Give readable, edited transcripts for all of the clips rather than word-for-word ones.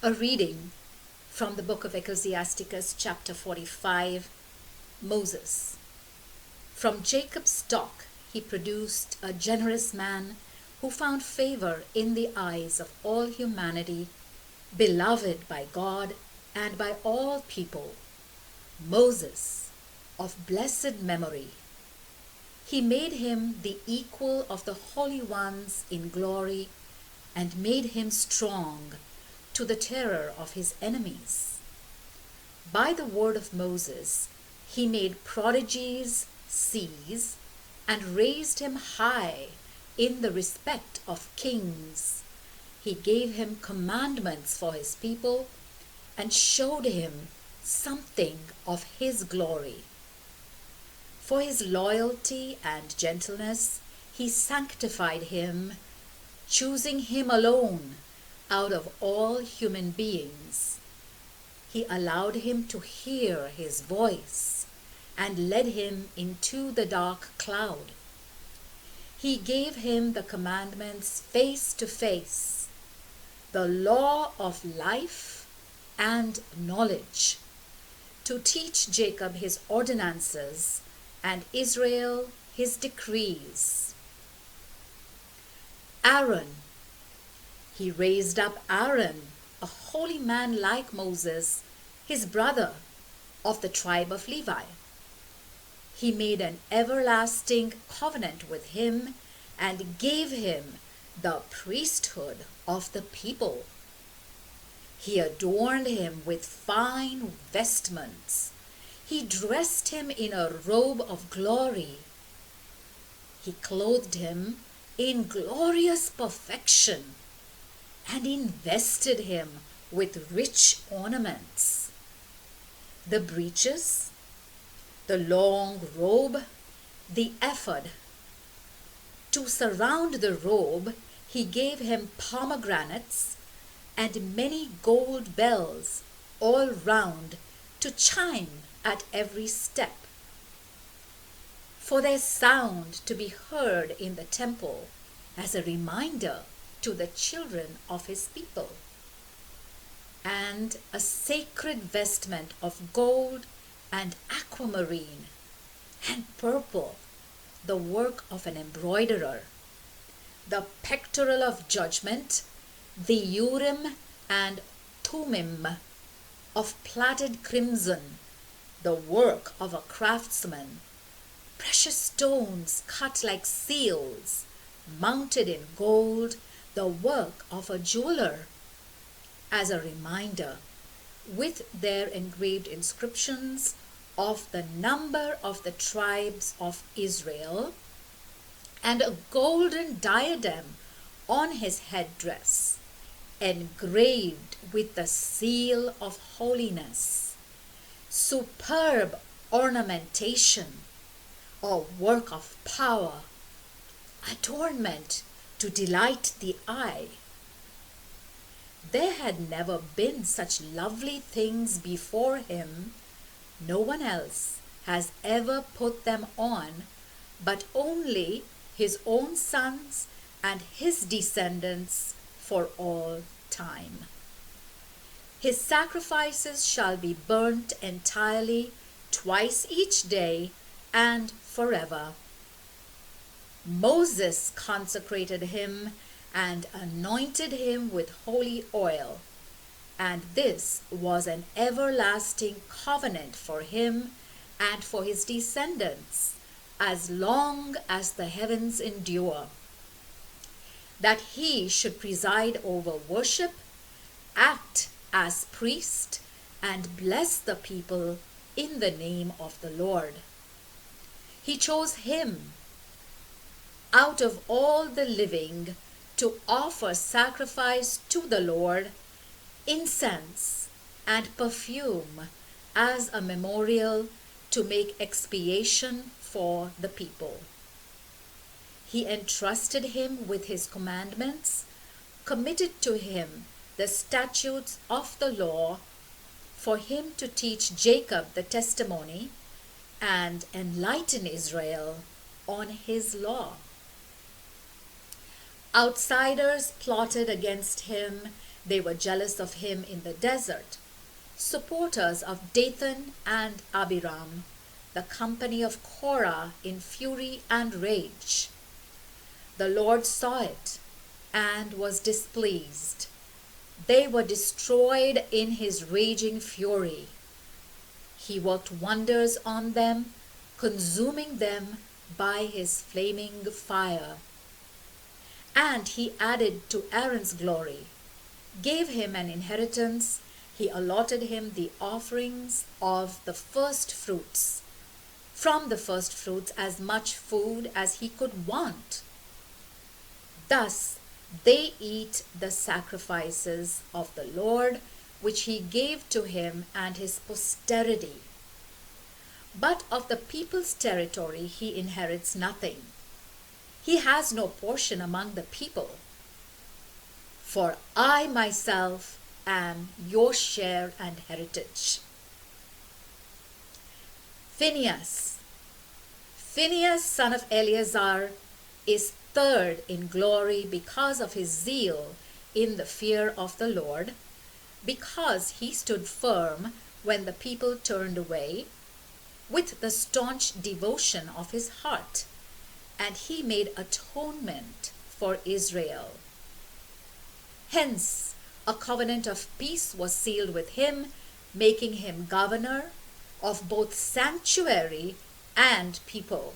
A reading from the book of Ecclesiasticus, chapter 45, Moses. From Jacob's stock he produced a generous man who found favor in the eyes of all humanity, beloved by God and by all people. Moses, of blessed memory. He made him the equal of the holy ones in glory and made him strong to the terror of his enemies. By the word of Moses, he made prodigies cease and raised him high in the respect of kings. He gave him commandments for his people and showed him something of his glory. For his loyalty and gentleness, he sanctified him, choosing him alone out of all human beings. He allowed him to hear his voice and led him into the dark cloud. He gave him the commandments face to face, the law of life and knowledge, to teach Jacob his ordinances and Israel his decrees. Aaron. He raised up Aaron, a holy man like Moses, his brother, of the tribe of Levi. He made an everlasting covenant with him and gave him the priesthood of the people. He adorned him with fine vestments. He dressed him in a robe of glory. He clothed him in glorious perfection and invested him with rich ornaments. The breeches, the long robe, the ephod. To surround the robe, he gave him pomegranates and many gold bells all round to chime at every step. For their sound to be heard in the temple as a reminder to the children of his people. And a sacred vestment of gold and aquamarine and purple, the work of an embroiderer. The pectoral of judgment, the Urim and Thummim of plaited crimson, the work of a craftsman. Precious stones cut like seals, mounted in gold, the work of a jeweler, as a reminder, with their engraved inscriptions of the number of the tribes of Israel, and a golden diadem on his headdress, engraved with the seal of holiness. Superb ornamentation, a work of power, adornment to delight the eye. There had never been such lovely things before him. No one else has ever put them on, but only his own sons and his descendants for all time. His sacrifices shall be burnt entirely twice each day and forever. Moses consecrated him and anointed him with holy oil, and this was an everlasting covenant for him and for his descendants, as long as the heavens endure, that he should preside over worship, act as priest, and bless the people in the name of the Lord. He chose him out of all the living to offer sacrifice to the Lord, incense and perfume as a memorial to make expiation for the people. He entrusted him with his commandments, committed to him the statutes of the law, for him to teach Jacob the testimony and enlighten Israel on his law. Outsiders plotted against him They were jealous of him in the desert, supporters of Dathan and Abiram, the company of Korah in fury and rage. The Lord saw it and was displeased. They were destroyed in his raging fury. He worked wonders on them, consuming them by his flaming fire. And he added to Aaron's glory, gave him an inheritance. He allotted him the offerings of the first fruits, from the first fruits as much food as he could want. Thus they eat the sacrifices of the Lord, which he gave to him and his posterity. But of the people's territory he inherits nothing. He has no portion among the people. For I myself am your share and heritage. Phinehas, son of Eleazar, is third in glory because of his zeal in the fear of the Lord, because he stood firm when the people turned away, with the staunch devotion of his heart, and he made atonement for Israel. Hence, a covenant of peace was sealed with him, making him governor of both sanctuary and people,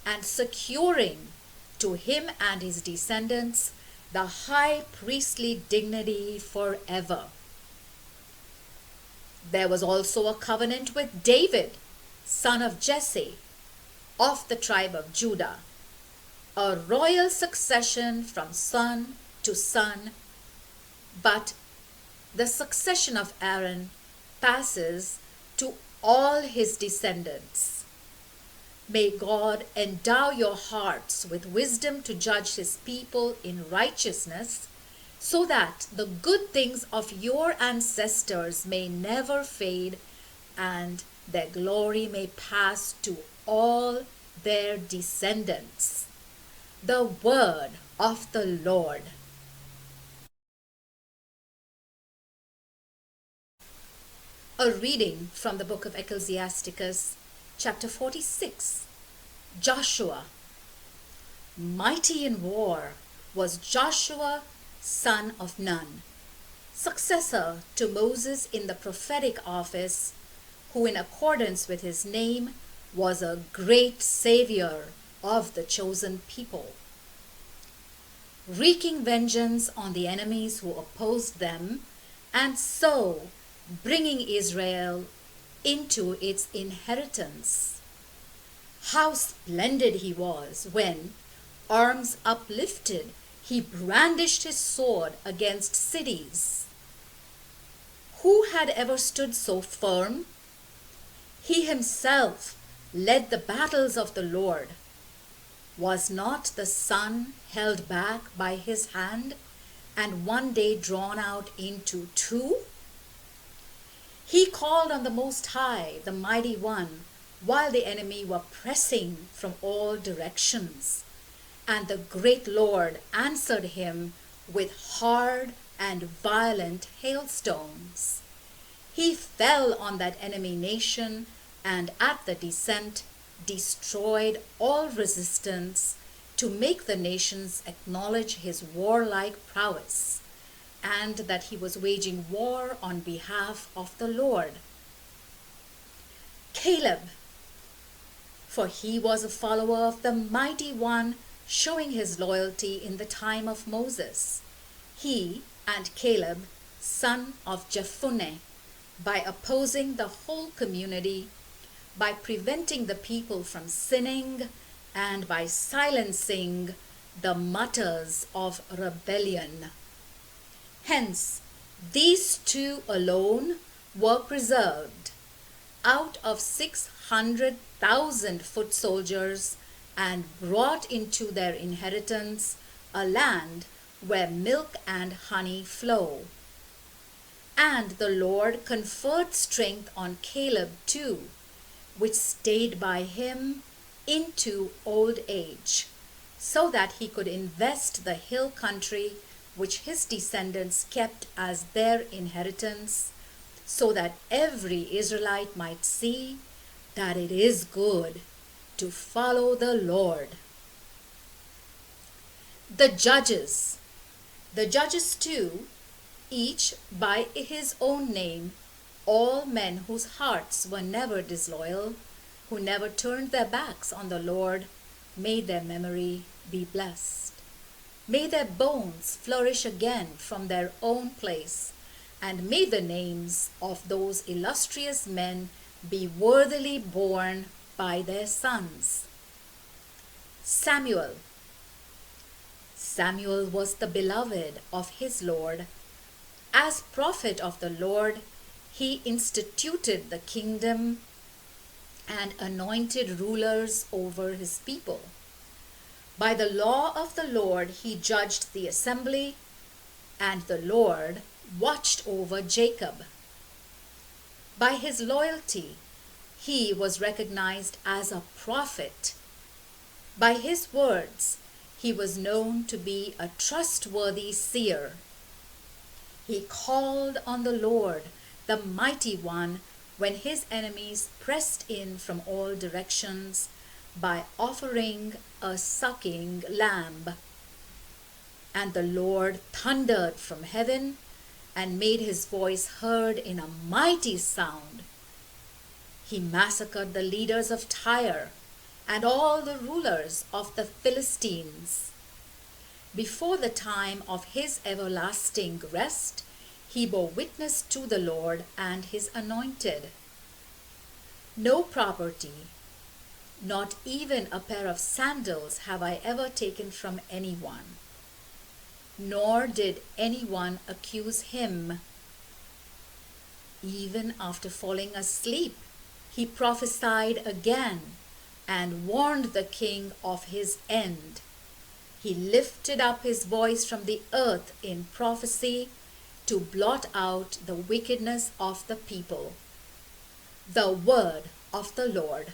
and securing to him and his descendants the high priestly dignity forever. There was also a covenant with David, son of Jesse, of the tribe of Judah, a royal succession from son to son, but the succession of Aaron passes to all his descendants. May God endow your hearts with wisdom to judge his people in righteousness, so that the good things of your ancestors may never fade, and their glory may pass to all their descendants. The word of the Lord. A reading from the book of Ecclesiasticus, chapter 46. Joshua. Mighty in war was Joshua, son of Nun, successor to Moses in the prophetic office, who in accordance with his name was a great savior of the chosen people, wreaking vengeance on the enemies who opposed them, and so bringing Israel into its inheritance. How splendid he was when, arms uplifted, he brandished his sword against cities. Who had ever stood so firm? He himself led the battles of the Lord. Was not the sun held back by his hand and one day drawn out into two? He called on the Most High, the Mighty One, while the enemy were pressing from all directions. And the great Lord answered him with hard and violent hailstones. He fell on that enemy nation, and at the descent destroyed all resistance, to make the nations acknowledge his warlike prowess, and that he was waging war on behalf of the Lord. Caleb, for he was a follower of the Mighty One, showing his loyalty in the time of Moses. He and Caleb, son of Jephunneh, by opposing the whole community, by preventing the people from sinning, and by silencing the mutters of rebellion. Hence, these two alone were preserved out of 600,000 foot soldiers, and brought into their inheritance a land where milk and honey flow. And the Lord conferred strength on Caleb too, which stayed by him into old age, so that he could invest the hill country which his descendants kept as their inheritance, so that every Israelite might see that it is good to follow the Lord. The judges. The judges too, each by his own name, all men whose hearts were never disloyal, who never turned their backs on the Lord, may their memory be blessed. May their bones flourish again from their own place, and may the names of those illustrious men be worthily borne by their sons. Samuel. Samuel was the beloved of his Lord. As prophet of the Lord, he instituted the kingdom and anointed rulers over his people. By the law of the Lord he judged the assembly, and the Lord watched over Jacob. By his loyalty he was recognized as a prophet. By his words he was known to be a trustworthy seer. He called on the Lord, the mighty one, when his enemies pressed in from all directions, by offering a sucking lamb. And the Lord thundered from heaven and made his voice heard in a mighty sound. He massacred the leaders of Tyre and all the rulers of the Philistines. Before the time of his everlasting rest, he bore witness to the Lord and his anointed. No property, not even a pair of sandals, have I ever taken from anyone, nor did anyone accuse him. Even after falling asleep, he prophesied again and warned the king of his end. He lifted up his voice from the earth in prophecy to blot out the wickedness of the people. The word of the Lord.